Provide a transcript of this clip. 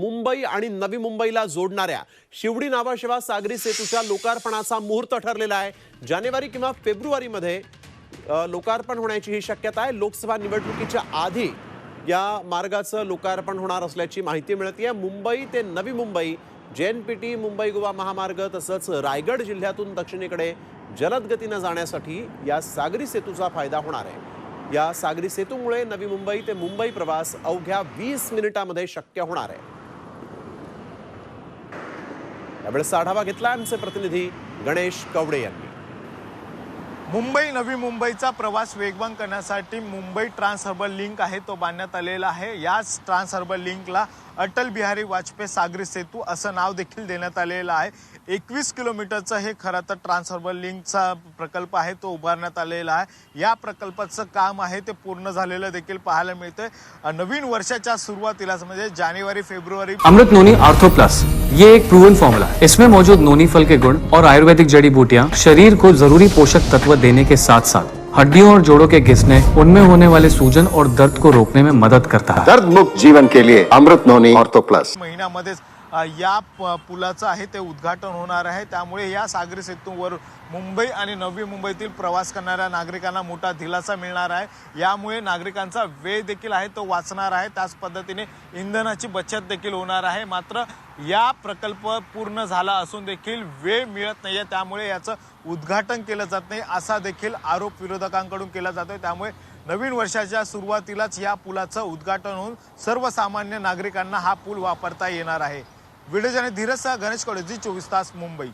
मुंबई आणि नवी मुंबईला जोडणाऱ्या शिवडी नावाशिवा सागरी सेतूच्या लोकार्पणाचा मुहूर्त ठरलेला आहे। जानेवारी किंवा फेब्रुवारीमध्ये लोकार्पण होण्याची ही शक्यता आहे। लोकसभा निवडणुकीच्या आधी या मार्गाचं लोकार्पण होणार असल्याची माहिती मिळते। मुंबई ते नवी मुंबई, जेएनपीटी मुंबई गोवा महामार्ग तसंच रायगड जिल्ह्यातून दक्षिणेकडे जलद गतीने जाण्यासाठी या सागरी सेतूचा फायदा होणार आहे। या सागरी सेतूमुळे नवी मुंबई ते मुंबई प्रवास अवघ्या 20 मिनिटांमध्ये शक्य होणार आहे। यावेळेस आढावा घेतला आमचे प्रतिनिधी गणेश कवडे यांनी। मुंबई नवी मुंबईचा प्रवास वेगवान करण्यासाठी मुंबई ट्रान्स हार्बर लिंक आहे तो बांधण्यात आलेला आहे। याच ट्रान्स हार्बर लिंकला अटल बिहारी वाजपेयी सागरी सेतू असं नाव देखील देण्यात आलेलं आहे। 21 किलोमीटरचा हे खरं तर ट्रान्स हार्बर लिंकचा प्रकल्प आहे तो उभारण्यात आलेला आहे। या प्रकल्पाचं काम आहे ते पूर्ण झालेलं देखील पाहायला मिळतंय। नवीन वर्षाच्या सुरुवातीलाच म्हणजे जानेवारी फेब्रुवारी अमृत नोनी आर्थो प्लस ये एक प्रूवन फॉर्मूला है। इसमें मौजूद नोनी फल के गुण और आयुर्वेदिक जड़ी बूटियां शरीर को जरूरी पोषक तत्व देने के साथ साथ हड्डियों और जोड़ों के घिसने, उनमें होने वाले सूजन और दर्द को रोकने में मदद करता है। दर्द मुक्त जीवन के लिए अमृत नोनी ऑर्थो प्लस। महिन्यामध्ये या पुलाचं आहे ते उद्घाटन होणार आहे। त्यामुळे या सागरी सेतूवर मुंबई आणि नवी मुंबईतील प्रवास करणाऱ्या नागरिकांना मोठा दिलासा मिळणार आहे। यामुळे नागरिकांचा वेळ देखील आहे तो वाचणार आहे। त्याच पद्धतीने इंधनाची बचत देखील होणार आहे। मात्र या प्रकल्प पूर्ण झाला असून देखील वेळ मिळत नाहीये, त्यामुळे याचं उद्घाटन केलं जात नाही असा देखील आरोप विरोधकांकडून केला जातोय। त्यामुळे नवीन वर्षाच्या सुरुवातीलाच या पुलाचं उद्घाटन होऊन सर्वसामान्य नागरिकांना हा पूल वापरता येणार आहे। व्हिडिओ जर्नलिस्ट धीरज सह गणेश कवडे, जी 24 तास मुंबई।